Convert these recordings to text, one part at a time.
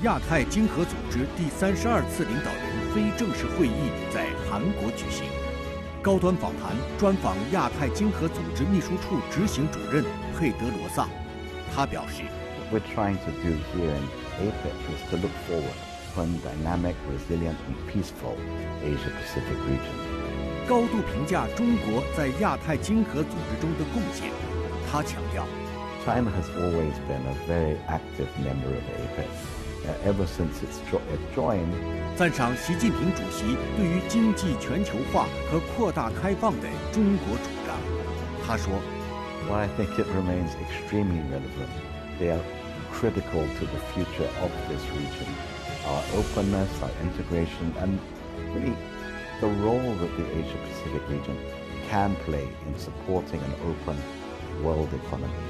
亚太经合组织第32次领导人非正式会议在韩国举行。高端访谈专访亚太经合组织秘书处执行主任佩德罗萨，他表示 ：“We're trying to do here in APEC is to look forward to a dynamic, resilient, and peaceful Asia-Pacific region.” 高度评价中国在亚太经合组织中的贡献。他强调 ：“China has always been a very active member of APEC. Ever since it joined.” 赞赏习近平主席对于经济全球化和扩大开放的中国主张。他说 Well, I think it remains extremely relevant. They are critical to the future of this region. Our openness, our integration, and really the role that the Asia-Pacific region can play in supporting an open world economy.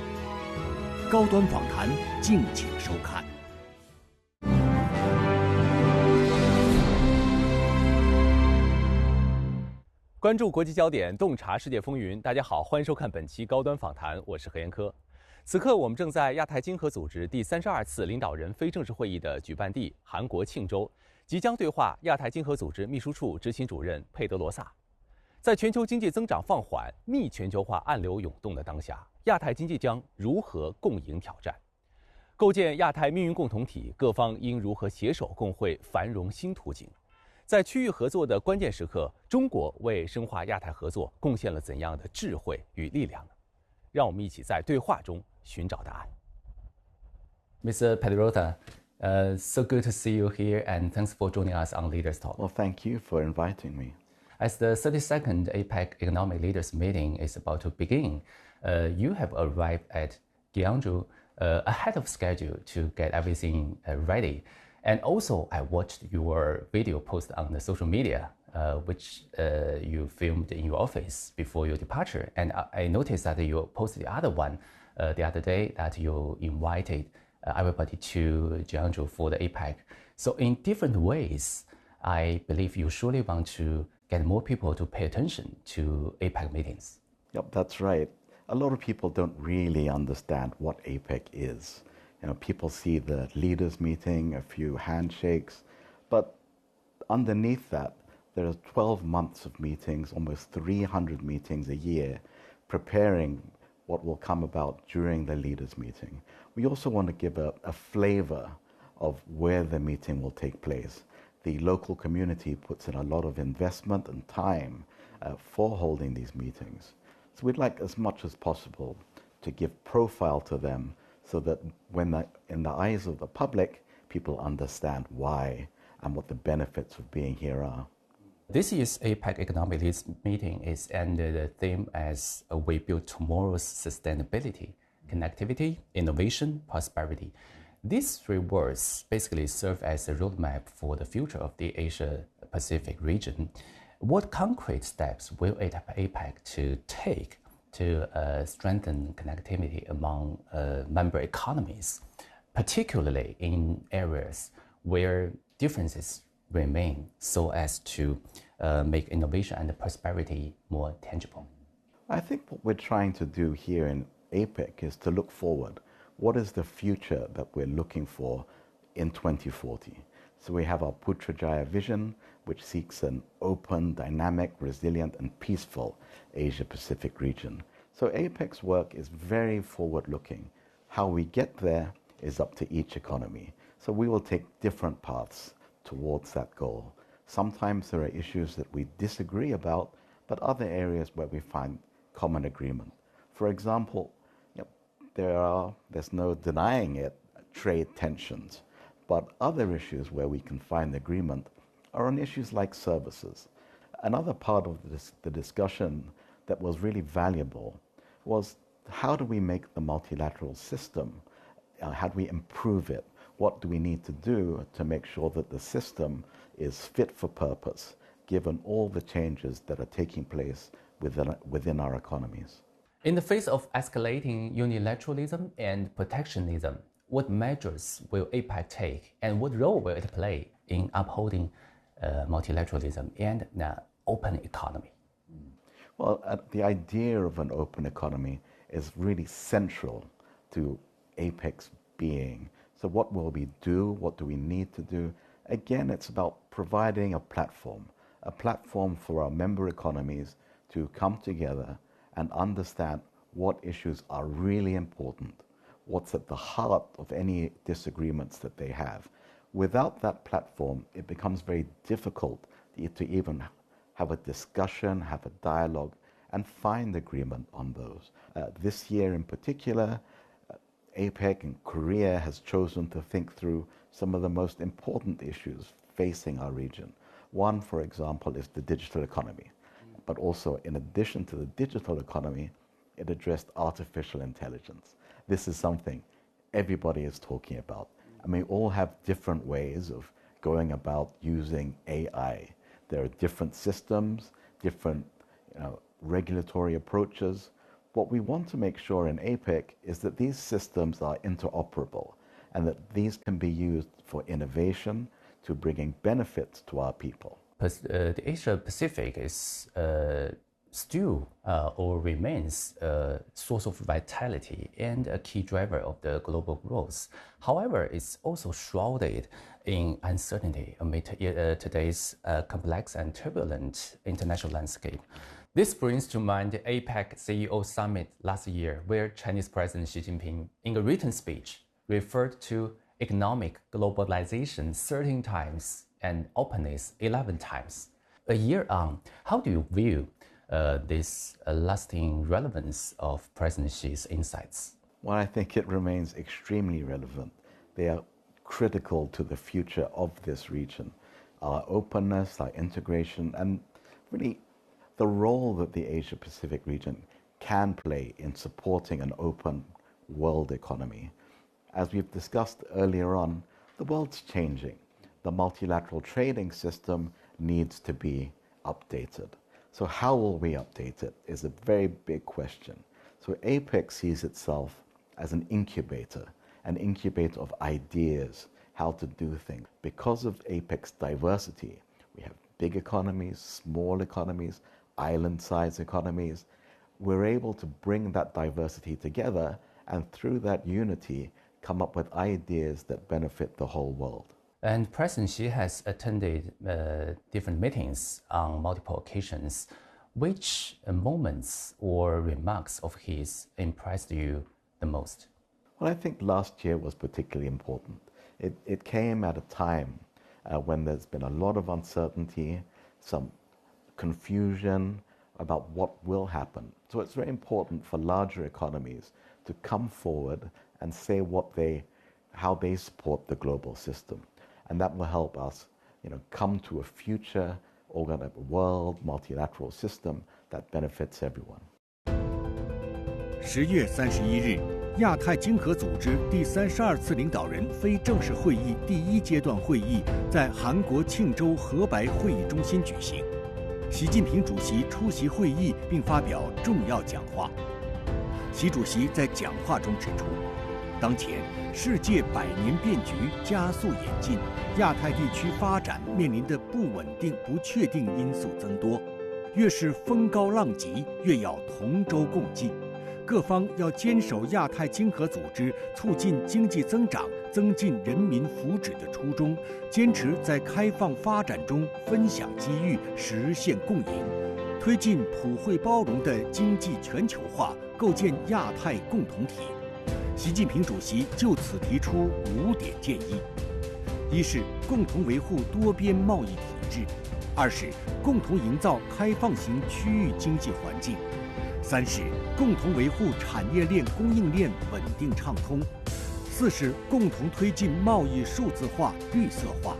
高端访谈，敬请收看。关注国际焦点，洞察世界风云。大家好，欢迎收看本期高端访谈，我是何延科。此刻我们正在亚太经合组织第32次领导人非正式会议的举办地韩国庆州，即将对话亚太经合组织秘书处执行主任佩德罗萨。在全球经济增长放缓、逆全球化暗流涌动的当下，亚太经济将如何共赢挑战？构建亚太命运共同体，各方应如何携手共绘繁荣新图景？在区域合作的关键时刻，中国为深化亚太合作贡献了怎样的智慧与力量呢？让我们一起在对话中寻找答案。Mr. Pedrosa, so good to see you here, and thanks for joining us on Leaders Talk. Well, thank you for inviting me. As the 32nd APEC Economic Leaders Meeting is about to begin, you have arrived at Gwangju ahead of schedule to get everything ready. And also, I watched your video post on the social media, which you filmed in your office before your departure. And I noticed that you posted the other one the other day, that you invited everybody to Gwangju for the APEC. So in different ways, I believe you surely want to get more people to pay attention to APEC meetings. Yep, that's right. A lot of people don't really understand what APEC is. You know, people see the leaders meeting, a few handshakes, but underneath that, there are 12 months of meetings, almost 300 meetings a year, preparing what will come about during the leaders meeting. We also want to give a flavor of where the meeting will take place. The local community puts in a lot of investment and time for holding these meetings. So we'd like as much as possible to give profile to them, so that when in the eyes of the public, people understand why and what the benefits of being here are. This year's APEC Economic Leaders Meeting is under the theme as we build tomorrow's sustainability, connectivity, innovation, prosperity. These three words basically serve as a roadmap for the future of the Asia-Pacific region. What concrete steps will APEC to take to strengthen connectivity among member economies, particularly in areas where differences remain, so as to make innovation and prosperity more tangible? I think what we're trying to do here in APEC is to look forward. What is the future that we're looking for in 2040? So we have our Putrajaya vision, which seeks an open, dynamic, resilient, and peaceful Asia-Pacific region. So APEC's work is very forward-looking. How we get there is up to each economy. So we will take different paths towards that goal. Sometimes there are issues that we disagree about, but other areas where we find common agreement. For example, there's no denying it, trade tensions. But other issues where we can find agreement are on issues like services. Another part of the discussion that was really valuable was, how do we make the multilateral system, how do we improve it? What do we need to do to make sure that the system is fit for purpose, given all the changes that are taking place within our economies? In the face of escalating unilateralism and protectionism, what measures will APEC take, and what role will it play in upholding multilateralism and an open economy? Well, the idea of an open economy is really central to APEC's being. So what will we do? What do we need to do? Again, it's about providing a platform for our member economies to come together and understand what issues are really important, what's at the heart of any disagreements that they have. Without that platform, it becomes very difficult to even have a discussion, have a dialogue, and find agreement on those. This year in particular, APEC in Korea has chosen to think through some of the most important issues facing our region. One, for example, is the digital economy. But also, in addition to the digital economy, it addressed artificial intelligence. This is something everybody is talking about. And we all have different ways of going about using AI. There are different systems, different regulatory approaches. What we want to make sure in APEC is that these systems are interoperable and that these can be used for innovation to bringing benefits to our people. The Asia Pacific is still or remains a source of vitality and a key driver of the global growth. However, it's also shrouded in uncertainty amid today's complex and turbulent international landscape. This brings to mind the APEC CEO Summit last year, where Chinese President Xi Jinping, in a written speech, referred to economic globalization 13 times and openness 11 times. A year on, how do you view this lasting relevance of President Xi's insights? Well, I think it remains extremely relevant. They are critical to the future of this region. Our openness, our integration, and really the role that the Asia-Pacific region can play in supporting an open world economy. As we've discussed earlier on, the world's changing. The multilateral trading system needs to be updated. So how will we update it is a very big question. So APEC sees itself as an incubator of ideas, how to do things. Because of APEC's diversity, we have big economies, small economies, island-sized economies. We're able to bring that diversity together and through that unity come up with ideas that benefit the whole world. And President Xi has attended different meetings on multiple occasions. Which moments or remarks of his impressed you the most? Well, I think last year was particularly important. It came at a time when there's been a lot of uncertainty, some confusion about what will happen. So it's very important for larger economies to come forward and say how they support the global system. And that will help us, come to a future world multilateral system that benefits everyone. 10月31日，亚太经合组织第32次领导人非正式会议第1阶段会议在韩国庆州河白会议中心举行。习近平主席出席会议并发表重要讲话。习主席在讲话中指出，当前世界百年变局加速演进，亚太地区发展面临的不稳定、不确定因素增多，越是风高浪急，越要同舟共济。各方要坚守亚太经合组织促进经济增长、增进人民福祉的初衷，坚持在开放发展中分享机遇、实现共赢，推进普惠包容的经济全球化，构建亚太共同体。习近平主席就此提出5点建议：一是共同维护多边贸易体制；二是共同营造开放型区域经济环境；三是共同维护产业链供应链稳定畅通；四是共同推进贸易数字化、绿色化；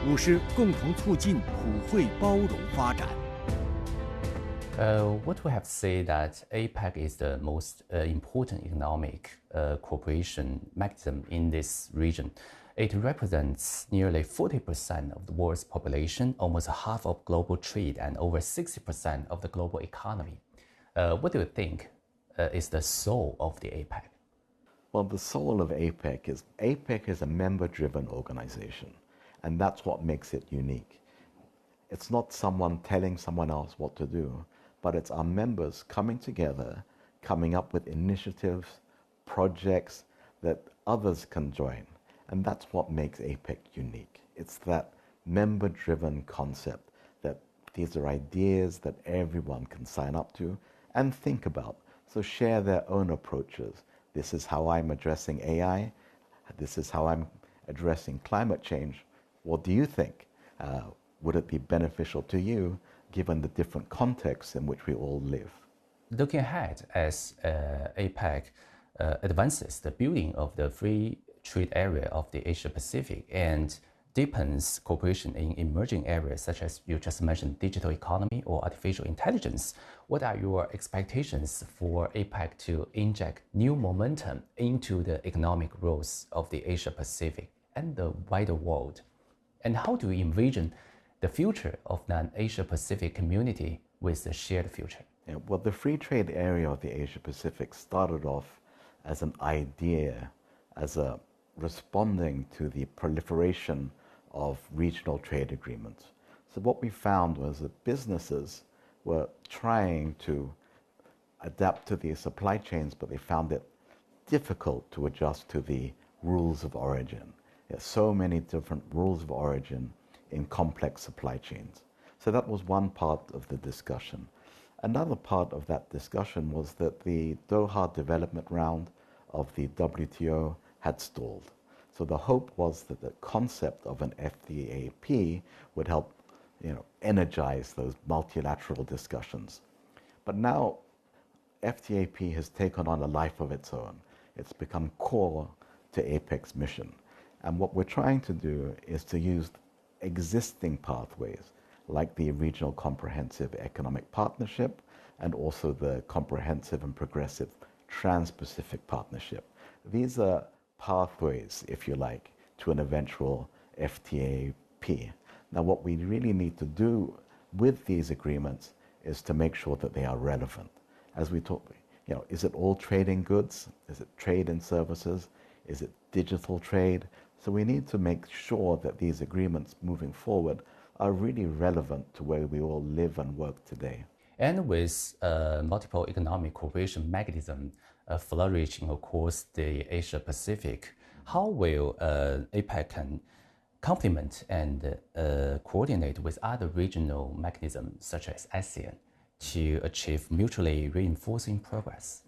五是共同促进普惠包容发展。What we have said that APEC is the most important economic cooperation mechanism in this region. It represents nearly 40% of the world's population, almost half of global trade, and over 60% of the global economy. What do you think is the soul of the APEC? Well, the soul of APEC is a member-driven organization, and that's what makes it unique. It's not someone telling someone else what to do, but it's our members coming together, coming up with initiatives, projects that others can join. And that's what makes APEC unique. It's that member-driven concept that these are ideas that everyone can sign up to and think about. So share their own approaches. This is how I'm addressing AI. This is how I'm addressing climate change. What do you think? Would it be beneficial to you given the different contexts in which we all live? Looking ahead, as APEC advances the building of the free trade area of the Asia Pacific and deepens cooperation in emerging areas such as you just mentioned, digital economy or artificial intelligence, what are your expectations for APEC to inject new momentum into the economic growth of the Asia Pacific and the wider world? And how do you envision the future of an Asia Pacific community with a shared future? Yeah, well, the free trade area of the Asia Pacific started off as an idea, as a responding to the proliferation of regional trade agreements. So what we found was that businesses were trying to adapt to these supply chains, but they found it difficult to adjust to the rules of origin. There's so many different rules of origin in complex supply chains. So that was one part of the discussion. Another part of that discussion was that the Doha development round of the WTO had stalled. So the hope was that the concept of an FTAP would help, energize those multilateral discussions. But now FTAP has taken on a life of its own. It's become core to APEC's mission. And what we're trying to do is to use existing pathways like the Regional Comprehensive Economic Partnership and also the Comprehensive and Progressive Trans-Pacific Partnership. These are pathways, if you like, to an eventual FTAP. Now, what we really need to do with these agreements is to make sure that they are relevant. As we talk, is it all trade in goods? Is it trade in services? Is it digital trade? So we need to make sure that these agreements moving forward are really relevant to where we all live and work today. And with multiple economic cooperation mechanism flourishing across the Asia Pacific, how will APEC can complement and coordinate with other regional mechanisms such as ASEAN to achieve mutually reinforcing progress?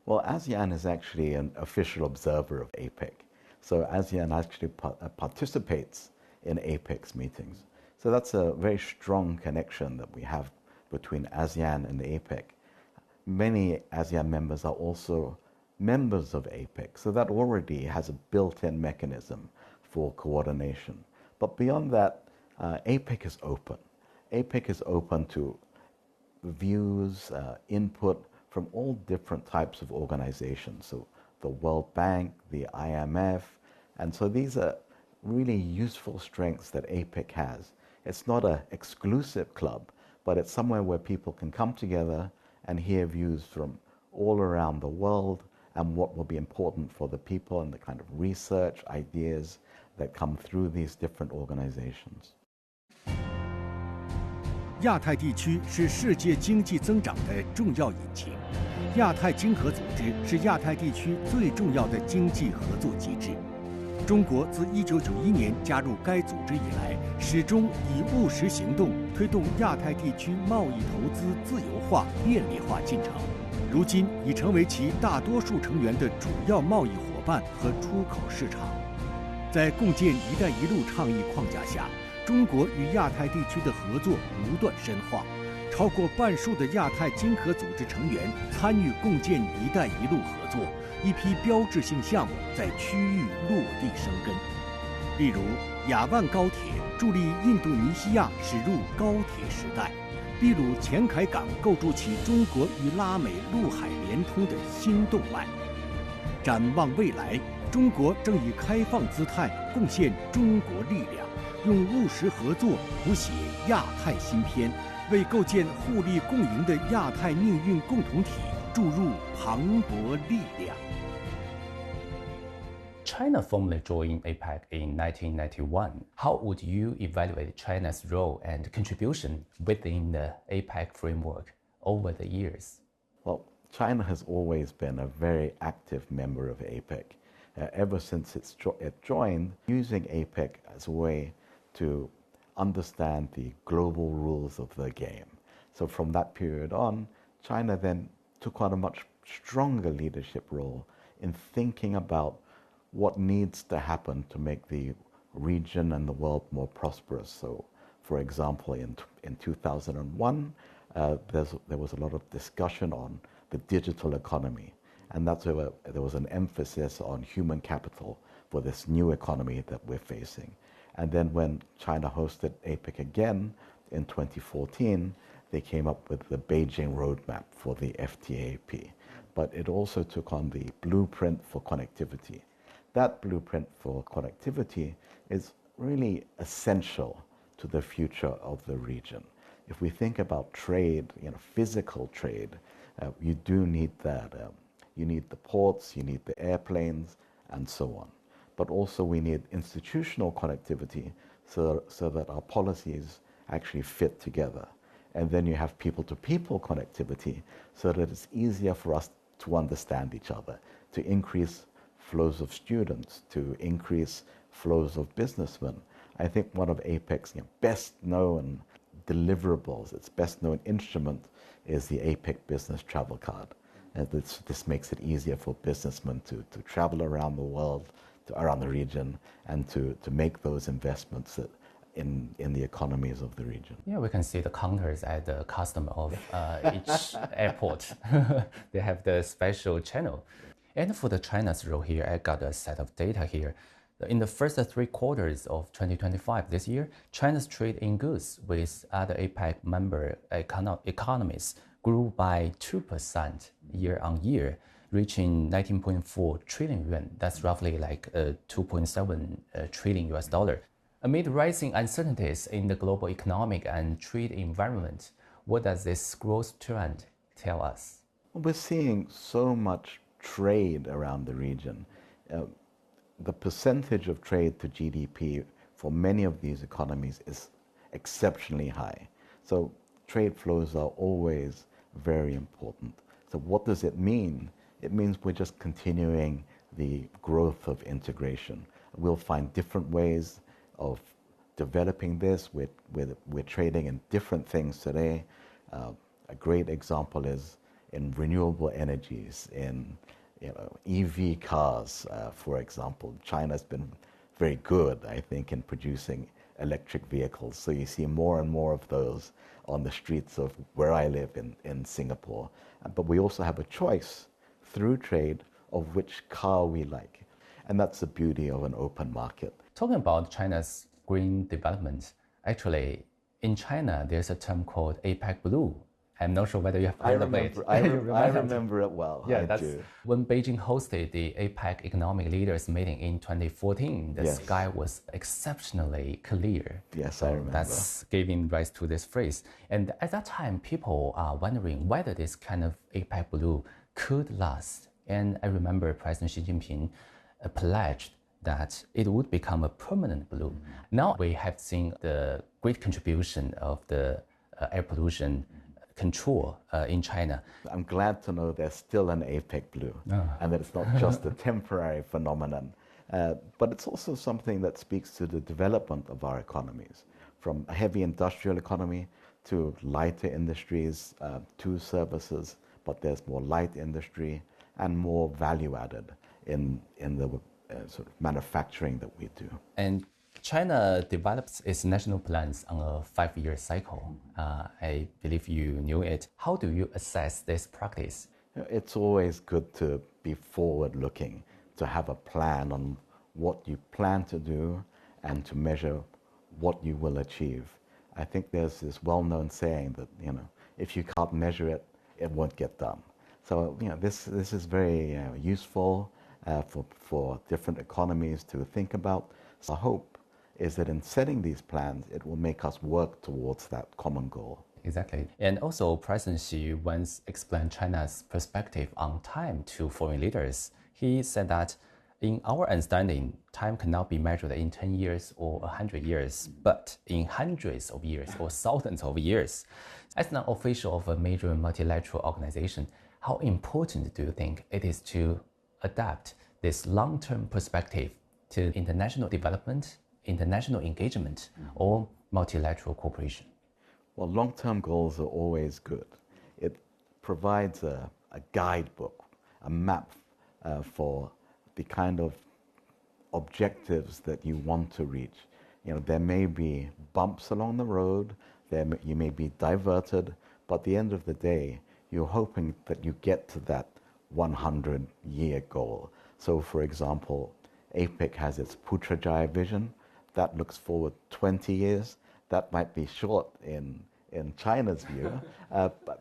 Well, ASEAN is actually an official observer of APEC. So ASEAN actually participates in APEC's meetings. So that's a very strong connection that we have between ASEAN and APEC. Many ASEAN members are also members of APEC, so that already has a built-in mechanism for coordination. But beyond that, APEC is open. APEC is open to views, input from all different types of organizations. So the World Bank, the IMF, and so these are really useful strengths that APEC has. It's not an exclusive club, but it's somewhere where people can come together and hear views from all around the world and what will be important for the people and the kind of research, ideas that come through these different organizations. 亚太地区是世界经济增长的重要引擎，亚太经合组织是亚太地区最重要的经济合作机制。中国自1991年加入该组织以来，始终以务实行动推动亚太地区贸易投资自由化、便利化进程，如今已成为其大多数成员的主要贸易伙伴和出口市场。在共建“一带一路”倡议框架下，中国与亚太地区的合作不断深化，超过半数的亚太经合组织成员参与共建“一带一路”合作，一批标志性项目在区域落地生根。例如，雅万高铁助力印度尼西亚驶入高铁时代，秘鲁前海港构筑起中国与拉美陆海连通的新动脉。展望未来，中国正以开放姿态贡献中国力量，用务实合作谱写亚太新篇，为构建互利共赢的亚太命运共同体注入磅礴力量。China formally joined APEC in 1991. How would you evaluate China's role and contribution within the APEC framework over the years? Well, China has always been a very active member of APEC. ever since it joined, using APEC as a way to understand the global rules of the game. So from that period on, China then took on a much stronger leadership role in thinking about what needs to happen to make the region and the world more prosperous. So, for example, in 2001, there was a lot of discussion on the digital economy, and that's where there was an emphasis on human capital for this new economy that we're facing. And then when China hosted APEC again in 2014, they came up with the Beijing roadmap for the FTAP. But it also took on the blueprint for connectivity. That blueprint for connectivity is really essential to the future of the region. If we think about trade, physical trade, you do need that. You need the ports, you need the airplanes, and so on. But also we need institutional connectivity so that our policies actually fit together. And then you have people-to-people connectivity so that it's easier for us to understand each other, to increase flows of students, to increase flows of businessmen. I think one of APEC's best-known deliverables, its best-known instrument, is the APEC Business Travel Card. And this makes it easier for businessmen to travel around the world, around the region, and to make those investments in the economies of the region. Yeah, we can see the counters at the custom of each airport. They have the special channel. And for the China's role here, I got a set of data here. In the first 3 quarters of 2025 this year, China's trade in goods with other APEC member economies grew by 2% year on year, reaching 19.4 trillion yuan. That's roughly like 2.7 trillion US dollar. Amid rising uncertainties in the global economic and trade environment, what does this growth trend tell us? We're seeing so much trade around the region. The percentage of trade to GDP for many of these economies is exceptionally high. So trade flows are always very important. So what does it mean? It means we're just continuing the growth of integration. We'll find different ways of developing this. We're trading in different things today. A great example is in renewable energies, in EV cars, for example. China's been very good, I think, in producing electric vehicles. So you see more and more of those on the streets of where I live in Singapore. But we also have a choice through trade of which car we like. And that's the beauty of an open market. Talking about China's green development, actually, in China, there's a term called APEC Blue. I'm not sure whether you have heard of it. I remember it well. Yeah, that's when Beijing hosted the APEC economic leaders meeting in 2014. The sky was exceptionally clear. Yes, I remember. That's giving rise to this phrase. And at that time, people are wondering whether this kind of APEC Blue could last. And I remember President Xi Jinping pledged that it would become a permanent blue. Now we have seen the great contribution of the air pollution control in China. I'm glad to know there's still an APEC Blue and that it's not just a temporary phenomenon, but it's also something that speaks to the development of our economies, from a heavy industrial economy to lighter industries, to services, but there's more light industry and more value added in the sort of manufacturing that we do. And China develops its national plans on a 5-year cycle. I believe you knew it. How do you assess this practice? It's always good to be forward-looking, to have a plan on what you plan to do and to measure what you will achieve. I think there's this well-known saying that, if you can't measure it, it won't get done. So, this is very useful for different economies to think about. So I hope is that in setting these plans, it will make us work towards that common goal. Exactly. And also, President Xi once explained China's perspective on time to foreign leaders. He said that, in our understanding, time cannot be measured in 10 years or 100 years, but in hundreds of years or thousands of years. As an official of a major multilateral organization, how important do you think it is to adapt this long-term perspective to international development, international engagement, or multilateral cooperation? Well, long-term goals are always good. It provides a guidebook, a map for the kind of objectives that you want to reach. You know, there may be bumps along the road, you may be diverted, but at the end of the day, you're hoping that you get to that 100-year goal. So, for example, APEC has its Putrajaya vision. That looks forward 20 years. That might be short in China's view,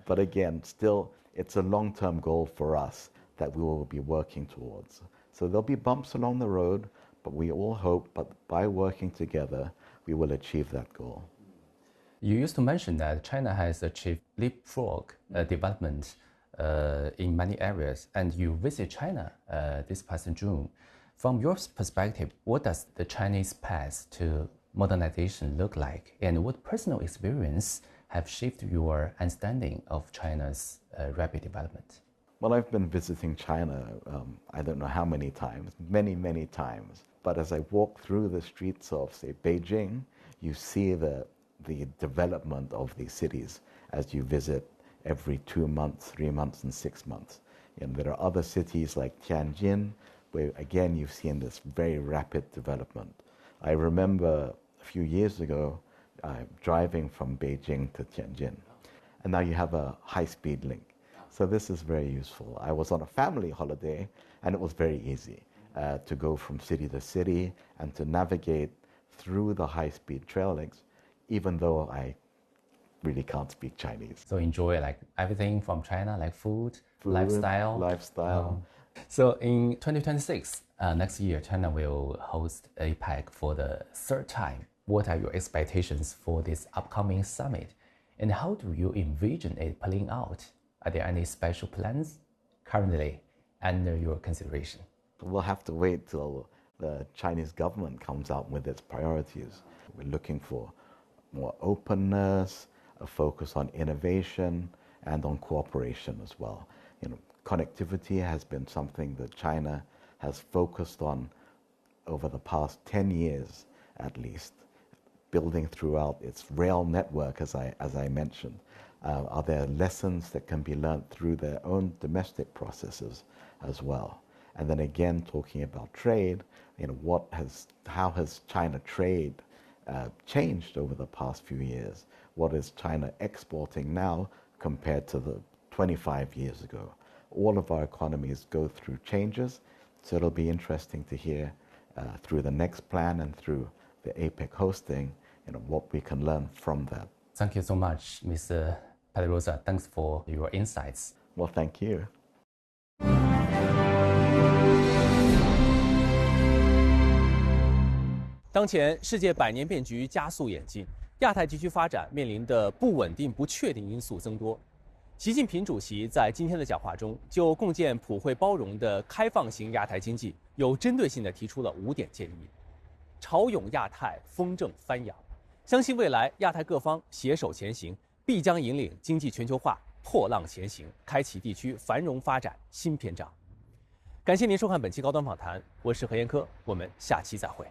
but again, still, it's a long-term goal for us that we will be working towards. So there'll be bumps along the road, but we all hope that by working together, we will achieve that goal. You used to mention that China has achieved leapfrog development in many areas, and you visit China this past June. From your perspective, what does the Chinese path to modernization look like, and what personal experience have shaped your understanding of China's rapid development? Well, I've been visiting China, I don't know how many times, many times. But as I walk through the streets of, say, Beijing, you see the development of these cities as you visit every 2 months, 3 months, and 6 months. And there are other cities like Tianjin, where again you've seen this very rapid development. I remember a few years ago driving from Beijing to Tianjin, and now you have a high-speed link. So this is very useful. I was on a family holiday, and it was very easy to go from city to city and to navigate through the high-speed trail links, even though I really can't speak Chinese. So enjoy like everything from China, like food, lifestyle. So in 2026, next year, China will host APEC for the 3rd time. What are your expectations for this upcoming summit? And how do you envision it playing out? Are there any special plans currently under your consideration? We'll have to wait till the Chinese government comes out with its priorities. We're looking for more openness, a focus on innovation, and on cooperation as well. You know, connectivity has been something that China has focused on over the past 10 years at least, building throughout its rail network, as I mentioned. Are there lessons that can be learned through their own domestic processes as well? And then again, talking about trade, you know, how has China trade changed over the past few years? What is China exporting now compared to the 25 years ago? All of our economies go through changes, so it'll be interesting to hear through the next plan and through the APEC hosting, you know, what we can learn from that. Thank you so much, Mr. Pedrosa. Thanks for your insights. Well, thank you. 当前世界百年变局加速演进，亚太地区发展面临的不稳定、不确定因素增多。习近平主席在今天的讲话中，就共建普惠包容的开放型亚太经济，有针对性地提出了5点建议，潮涌亚太，风正翻扬。相信未来亚太各方携手前行，必将引领经济全球化破浪前行，开启地区繁荣发展新篇章。感谢您收看本期高端访谈，我是何彦科，我们下期再会。